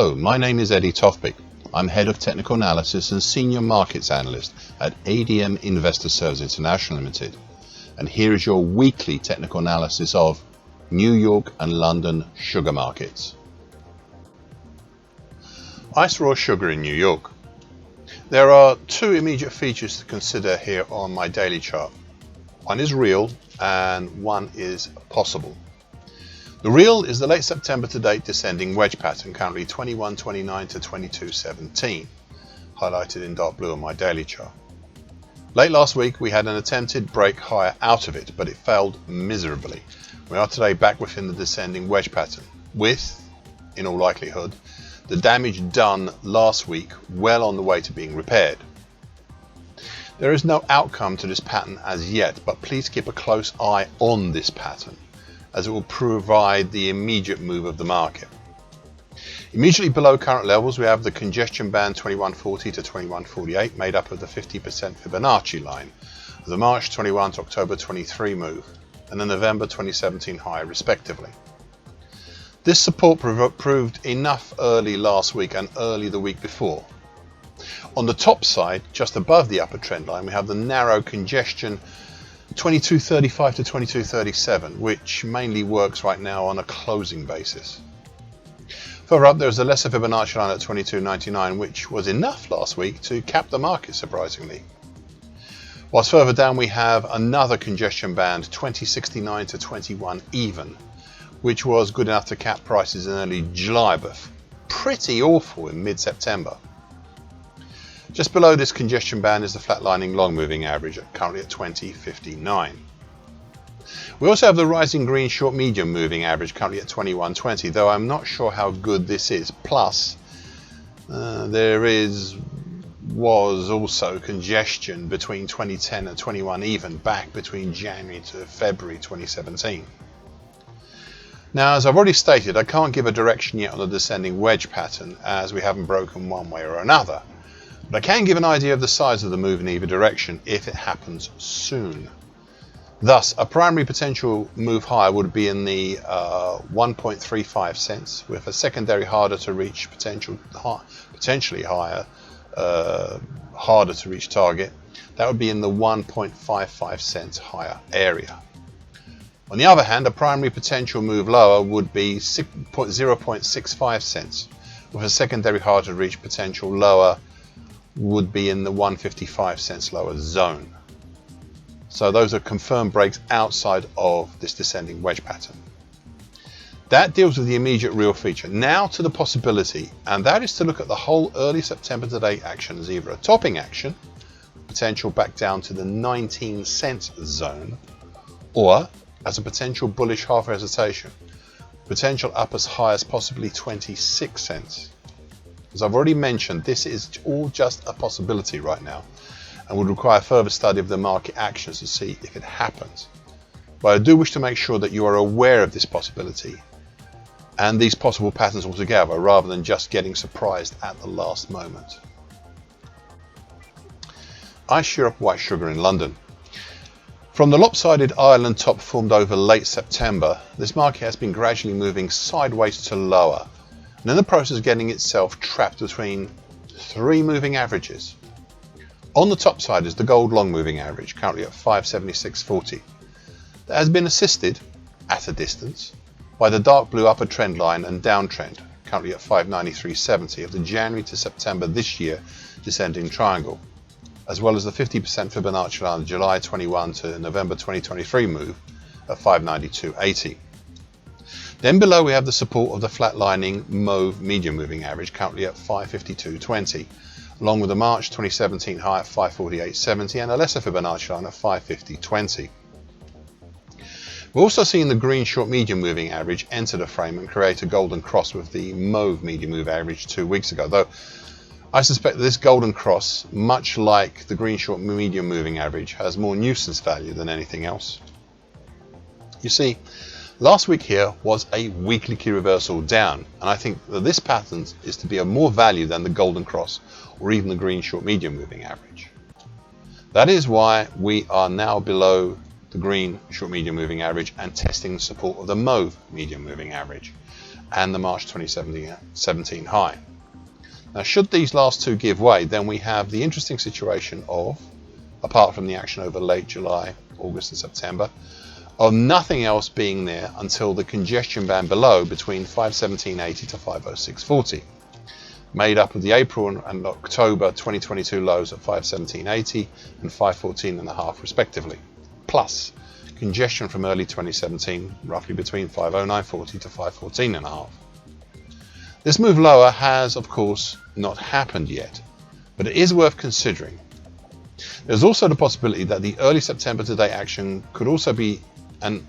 Hello, my name is Tofpik. I'm Head of Technical Analysis and Senior Markets Analyst at ADM Investor Services International Limited. And here is your weekly technical analysis of New York and London sugar markets. Ice raw sugar in New York. There are two immediate features to consider here on my daily chart. One is real and one is possible. The real is the late September to date descending wedge pattern, currently 21.29 to 22.17, highlighted in dark blue on my daily chart. Late last week we had an attempted break higher out of it, but it failed miserably. We are today back within the descending wedge pattern, with, in all likelihood, the damage done last week well on the way to being repaired. There is no outcome to this pattern as yet, but please keep a close eye on this pattern, as it will provide the immediate move of the market. Immediately below current levels we have the congestion band 2140 to 2148, made up of the 50% Fibonacci line of the March 21 to October 23 move and the November 2017 high respectively. This support proved enough early last week and early the week before. On the top side, just above the upper trend line, we have the narrow congestion 2235 to 2237, which mainly works right now on a closing basis. Further up, there's a lesser Fibonacci line at 2299, which was enough last week to cap the market surprisingly. Whilst further down we have another congestion band 2069 to 21 even, which was good enough to cap prices in early July, but pretty awful in mid-September. Just below this congestion band is the flatlining long moving average, currently at 2059. We also have the rising green short medium moving average, currently at 2120, though I'm not sure how good this is. Plus, there was also congestion between 2010 and 21 even back between January to February 2017. Now, as I've already stated, I can't give a direction yet on the descending wedge pattern, as we haven't broken one way or another. But I can give an idea of the size of the move in either direction if it happens soon. Thus, a primary potential move higher would be in the 1.35 cents, with a secondary harder to reach potentially higher, harder to reach target. That would be in the 1.55 cents higher area. On the other hand, a primary potential move lower would be 0.65 cents, with a secondary harder to reach potential lower would be in the 155 cents lower zone. So those are confirmed breaks outside of this descending wedge pattern. That deals with the immediate real feature. Now to the possibility, and that is to look at the whole early September to date action as either a topping action, potential back down to the 19 cents zone, or as a potential bullish half hesitation, potential up as high as possibly 26 cents. As I've already mentioned, this is all just a possibility right now and would require further study of the market actions to see if it happens. But I do wish to make sure that you are aware of this possibility and these possible patterns altogether, rather than just getting surprised at the last moment. Ice Europe white sugar in London. From the lopsided island top formed over late September, this market has been gradually moving sideways to lower, and in the process getting itself trapped between three moving averages. On the top side is the gold long moving average, currently at 576.40. That has been assisted, at a distance, by the dark blue upper trend line and downtrend, currently at 593.70, of the January to September this year descending triangle, as well as the 50% Fibonacci line of the July 21 to November 2023 move at 592.80. Then below we have the support of the flatlining mauve medium moving average, currently at 552.20, along with the March 2017 high at 548.70 and a lesser Fibonacci line at 550.20. We're also seeing the green short medium moving average enter the frame and create a golden cross with the mauve medium move average 2 weeks ago, though I suspect that this golden cross, much like the green short medium moving average, has more nuisance value than anything else. You see, last week here was a weekly key reversal down, and I think that this pattern is to be of more value than the golden cross or even the green short medium moving average. That is why we are now below the green short medium moving average and testing the support of the mauve medium moving average. and the March 2017 high. Now, should these last two give way, then we have the interesting situation of, apart from the action over late July, August and September, of nothing else being there until the congestion band below between 517.80 to 506.40, made up of the April and October 2022 lows at 517.80 and 514.5 respectively, plus congestion from early 2017, roughly between 509.40 to 514.5. This move lower has, of course, not happened yet, but it is worth considering. There's also the possibility that the early September to date action could also be an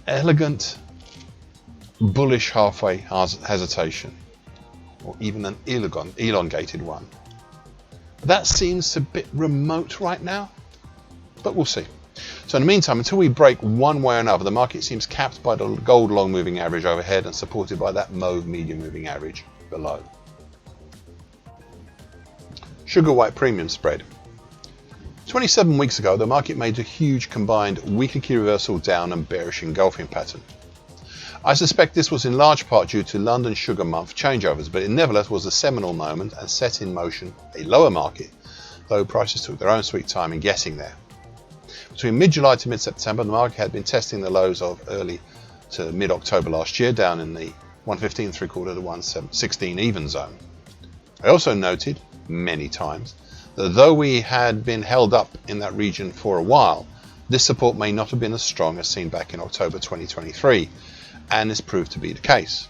elegant bullish halfway hesitation, or even an elongated one. That seems a bit remote right now, but we'll see. So in the meantime, until we break one way or another, the market seems capped by the gold long moving average overhead and supported by that mauve medium moving average below. Sugar white premium spread. 27 weeks ago, the market made a huge combined weekly key reversal down and bearish engulfing pattern. I suspect this was in large part due to London Sugar Month changeovers, but it nevertheless was a seminal moment and set in motion a lower market, though prices took their own sweet time in getting there. Between mid-July to mid-September, the market had been testing the lows of early to mid-October last year, down in the 115.75 to 116 even zone. I also noted, many times, that though we had been held up in that region for a while, this support may not have been as strong as seen back in October 2023, and this proved to be the case.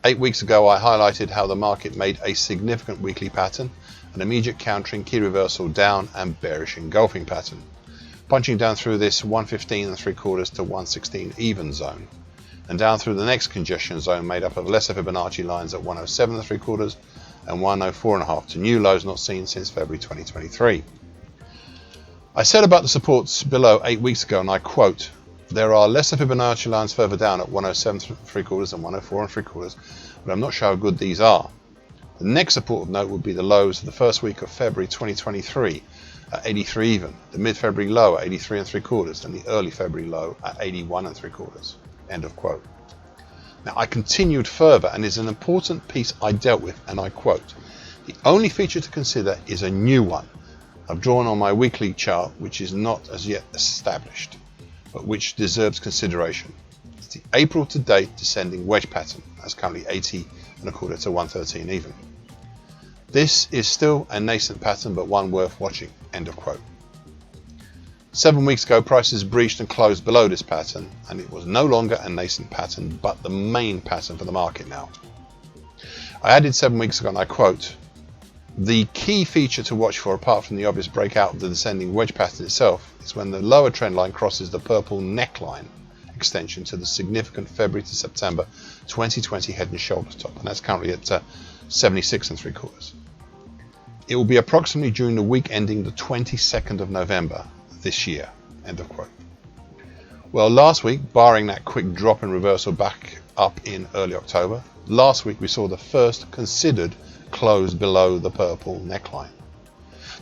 8 weeks ago, I highlighted how the market made a significant weekly pattern, an immediate countering key reversal down and bearish engulfing pattern, punching down through this 115.75 to 116 even zone, and down through the next congestion zone made up of lesser Fibonacci lines at 107.75 and 104.5 to new lows not seen since February 2023. I said about the supports below 8 weeks ago, and I quote, "There are lesser Fibonacci lines further down at 107.75 and 104.75, but I'm not sure how good these are. The next support of note would be the lows of the first week of February 2023 at 83 even, the mid-February low at 83.75, and the early February low at 81.75. End of quote. Now, I continued further, and is an important piece I dealt with, and I quote, "The only feature to consider is a new one I've drawn on my weekly chart, which is not as yet established, but which deserves consideration. It's the April to date descending wedge pattern, that's currently 80.25 to 113 even. This is still a nascent pattern, but one worth watching." End of quote. 7 weeks ago, prices breached and closed below this pattern, and it was no longer a nascent pattern, but the main pattern for the market now. I added 7 weeks ago, and I quote, "The key feature to watch for, apart from the obvious breakout of the descending wedge pattern itself, is when the lower trend line crosses the purple neckline extension to the significant February to September 2020 head and shoulders top, and that's currently at 76.75. It will be approximately during the week ending the 22nd of November this year." End of quote. Well, last week, barring that quick drop and reversal back up in early October, last week we saw the first considered close below the purple neckline.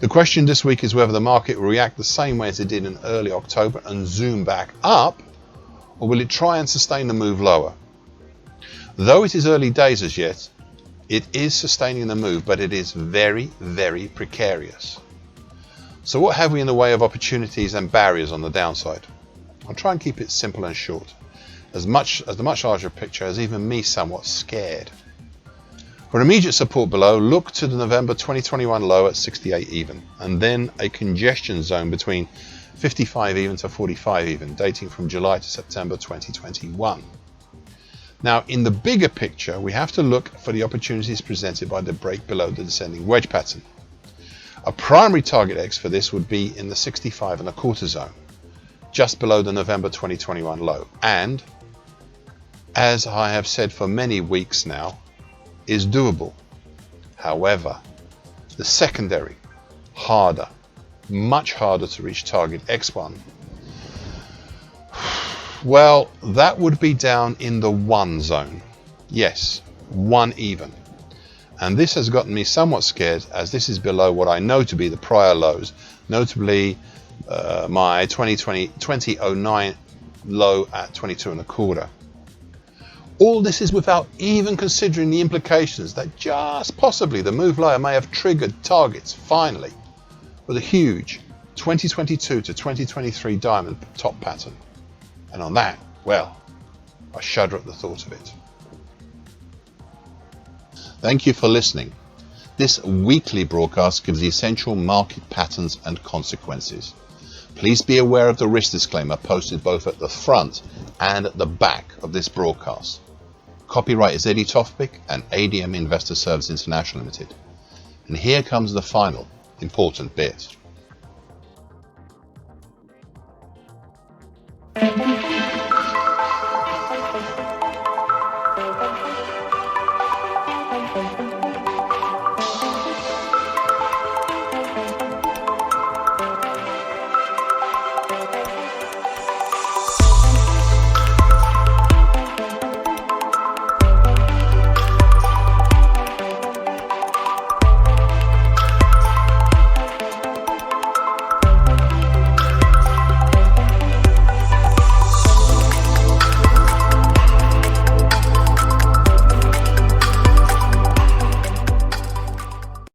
The question this week is whether the market will react the same way as it did in early October and zoom back up, or will it try and sustain the move lower? Though it is early days as yet, it is sustaining the move, but it is very, very precarious. So what have we in the way of opportunities and barriers on the downside? I'll try and keep it simple and short, as the much larger picture has even me somewhat scared. For immediate support below, look to the November 2021 low at 68 even, and then a congestion zone between 55 even to 45 even, dating from July to September 2021. Now, in the bigger picture, we have to look for the opportunities presented by the break below the descending wedge pattern. A primary target X for this would be in the 65.25 zone, just below the November 2021 low, and, as I have said for many weeks now, is doable. However, the secondary, harder, much harder to reach target X1, well, that would be down in the 1 zone. Yes, 1 even. And this has gotten me somewhat scared, as this is below what I know to be the prior lows, notably my 2009 low at 22.25. All this is without even considering the implications that just possibly the move lower may have triggered targets finally with a huge 2022 to 2023 diamond top pattern. And on that, well, I shudder at the thought of it. Thank you for listening. This weekly broadcast gives the essential market patterns and consequences. Please be aware of the risk disclaimer posted both at the front and at the back of this broadcast. Copyright is Eddie Tofpik and ADM Investor Service International Limited. And here comes the final important bit.